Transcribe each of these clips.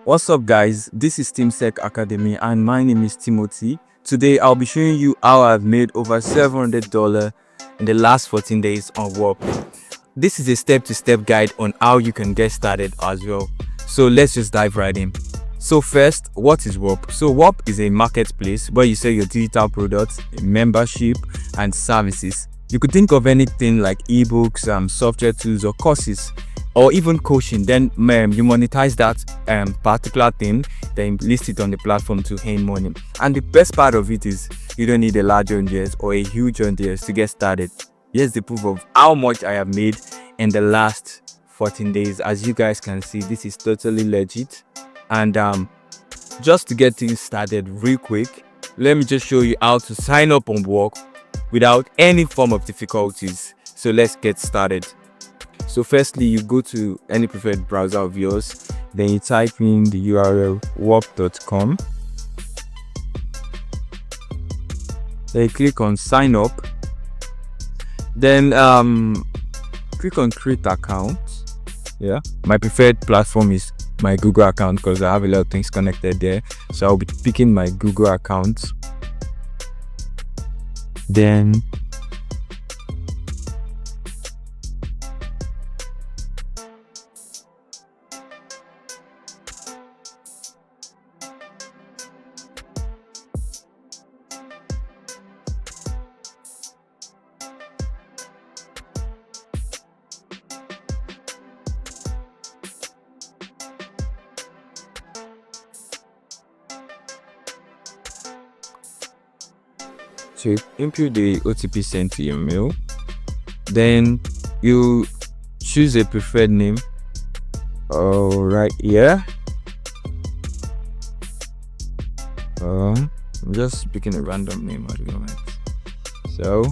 What's up guys, this is TeamSec Academy and my name is Timothy. Today I'll be showing you how I've made over $700 in the last 14 days on Whop. This is a step-to-step guide on how you can get started as well. So let's just dive right in. So first, what is Whop? So Whop is a marketplace where you sell your digital products, membership and services. You could think of anything like ebooks, software tools or courses, or even coaching. Then you monetize that particular thing, then list it on the platform to earn money. And the best part of it is you don't need a large audience or a huge audience to get started. Here's the proof of how much I have made in the last 14 days. As you guys can see, this is totally legit. And just to get things started real quick, let me just show you how to sign up on Whop without any form of difficulties. So let's get started. So firstly, you go to any preferred browser of yours, then you type in the URL whop.com. Then you click on sign up. Then click on create account. Yeah, my preferred platform is my Google account because I have a lot of things connected there. So I'll be picking my Google account. Then so you input the OTP sent to your mail. Then you choose a preferred name. Right here. I'm just picking a random name at the moment. So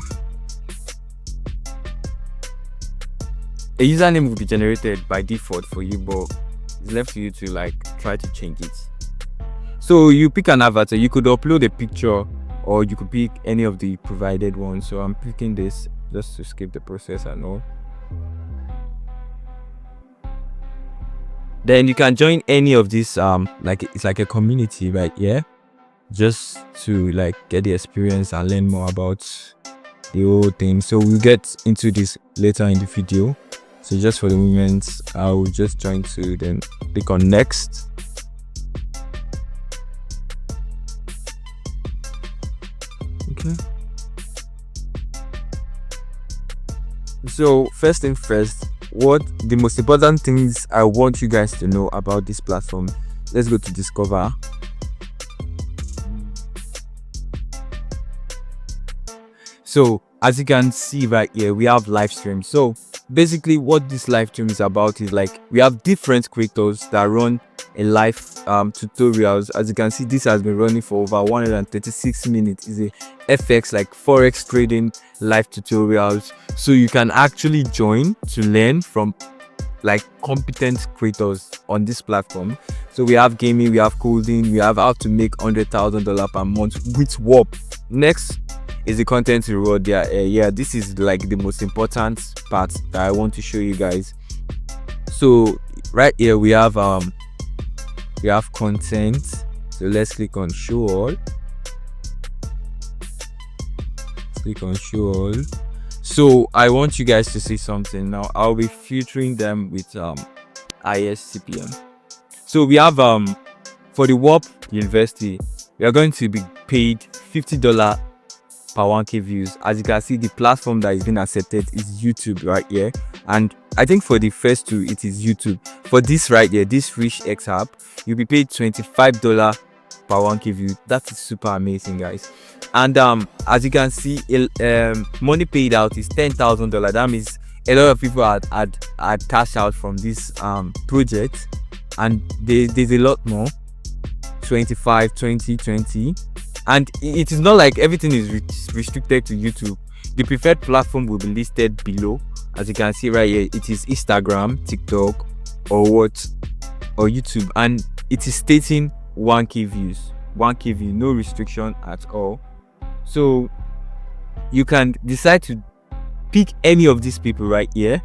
a username will be generated by default for you, but it's left for you to try to change it. So you pick an avatar. You could upload a picture or you could pick any of the provided ones. So I'm picking this just to skip the process and all. Then you can join any of these it's like a community right here, just to get the experience and learn more about the whole thing. So we'll get into this later in the video. So just for the moment, I'll just join to then click on next. Okay. So first thing first, what the most important things I want you guys to know about this platform. Let's go to discover. So as you can see right here, we have live stream. So basically what this live stream is about is we have different creators that run a live tutorials. As you can see, this has been running for over 136 minutes. It's a FX forex trading live tutorials. So you can actually join to learn from competent creators on this platform. So we have gaming, we have coding, we have how to make $100,000 per month with Whop. Next is the content reward. Yeah, this is the most important part that I want to show you guys. So right here we have content. So let's click on show all. Click on show all. So I want you guys to see something now. I'll be filtering them with ISCPM. So we have for the Whop University, we are going to be paid $50 per 1k views. As you can see, the platform that is being accepted is YouTube right here, and I think for the first two it is YouTube. For this right here, this Rich X app, you'll be paid $25 per 1k view. That is super amazing, guys. And as you can see, money paid out is $10,000. That means a lot of people had cash out from this project, and there's a lot more. 25, 20, 20. And it is not like everything is restricted to YouTube. The preferred platform will be listed below. As you can see right here, it is Instagram, TikTok, or YouTube, and it is stating 1k views. 1k views, no restriction at all. So you can decide to pick any of these people right here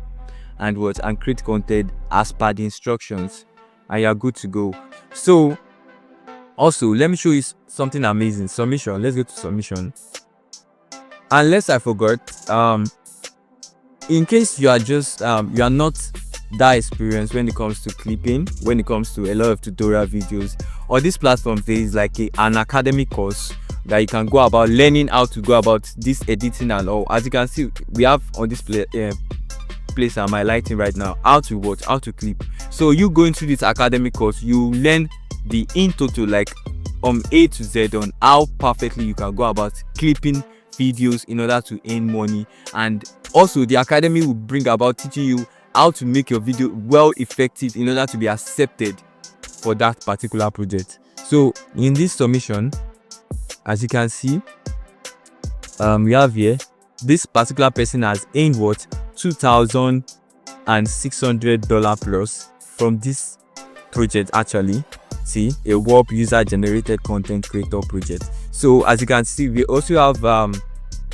and create content as per the instructions. and you're good to go. So also, let me show you something amazing. Submission. Let's go to submission. Unless I forgot, in case you are just you are not that experienced when it comes to clipping, when it comes to a lot of tutorial videos, or this platform, there is like an academic course that you can go about learning how to go about this editing and all. As you can see, we have on this place I'm highlighting right now how to clip. So you go into this academic course, you learn the in total, like A to Z, on how perfectly you can go about clipping videos in order to earn money. And also the academy will bring about teaching you how to make your video well effective in order to be accepted for that particular project. So in this submission, as you can see, we have here this particular person has earned what, $2,600 plus from this project. Actually, see, a Whop user generated content creator project. So as you can see, we also have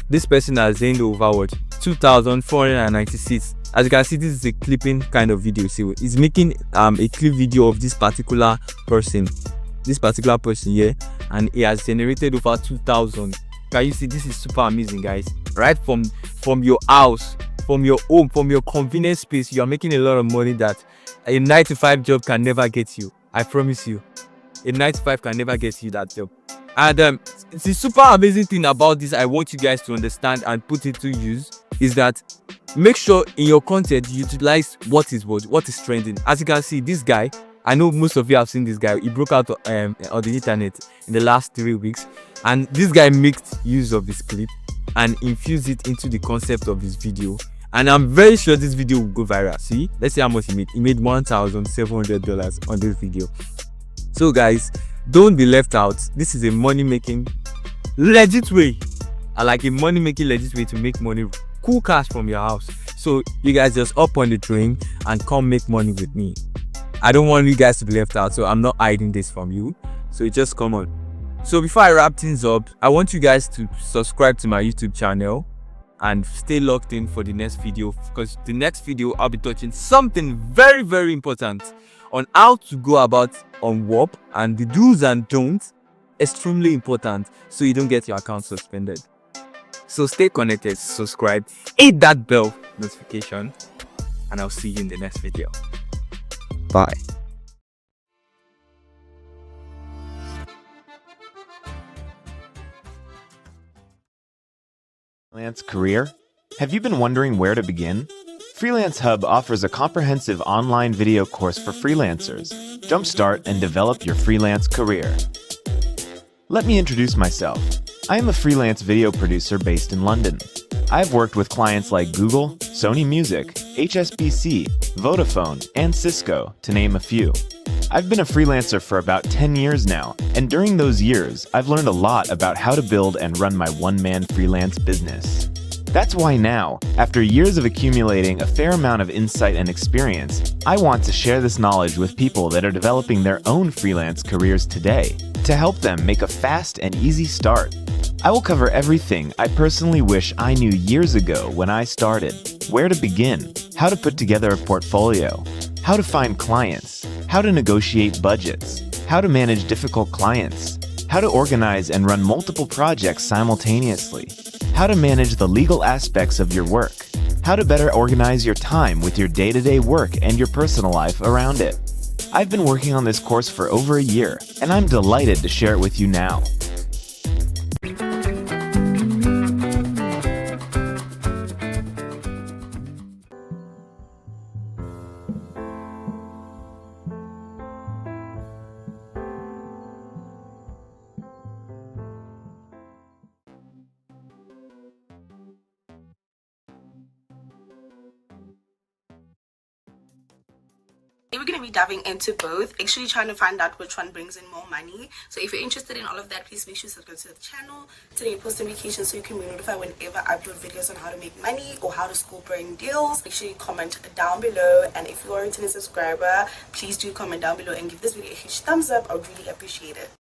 this person has earned over what, 2,496. As you can see, this is a clipping kind of video. See, he's making a clip video of this particular person here, and he has generated over 2,000. Can you see? This is super amazing, guys. Right from your house, from your home, from your convenience space, you are making a lot of money that a 9-to-5 job can never get you. I promise you, a 9-to-5 can never get you that job. And the super amazing thing about this, I want you guys to understand and put it to use, is that make sure in your content you utilize what is trending. As you can see, this guy, I know most of you have seen this guy. He broke out on the internet in the last 3 weeks, and this guy made use of this clip and infused it into the concept of his video. And I'm very sure this video will go viral. See, let's see how much he made. He made $1,700 on this video. So guys, don't be left out. This is a money-making legit way. I like a money-making legit way to make money, cool cash from your house. So you guys just up on the train and come make money with me. I don't want you guys to be left out, so I'm not hiding this from you. So just come on. So before I wrap things up, I want you guys to subscribe to my YouTube channel and stay locked in for the next video, because the next video I'll be touching something very, very important on how to go about on Whop, and the do's and don'ts, extremely important, so you don't get your account suspended. So stay connected, subscribe, hit that bell notification, and I'll see you in the next video. Bye. Freelance career? Have you been wondering where to begin? Freelance Hub offers a comprehensive online video course for freelancers. Jumpstart and develop your freelance career. Let me introduce myself. I am a freelance video producer based in London. I've worked with clients like Google, Sony Music, HSBC, Vodafone, and Cisco, to name a few. I've been a freelancer for about 10 years now, and during those years, I've learned a lot about how to build and run my one-man freelance business. That's why now, after years of accumulating a fair amount of insight and experience, I want to share this knowledge with people that are developing their own freelance careers today, to help them make a fast and easy start. I will cover everything I personally wish I knew years ago when I started: where to begin, how to put together a portfolio, how to find clients, how to negotiate budgets, how to manage difficult clients, how to organize and run multiple projects simultaneously, how to manage the legal aspects of your work, how to better organize your time with your day-to-day work and your personal life around it. I've been working on this course for over a year, and I'm delighted to share it with you now. We're going to be diving into both, actually trying to find out which one brings in more money. So if you're interested in all of that, please make sure to subscribe to the channel, turn on your post notifications so you can be notified whenever I upload videos on how to make money or how to score brand deals. Make sure you comment down below, and if you are a returning subscriber, please do comment down below and give this video a huge thumbs up. I would really appreciate it.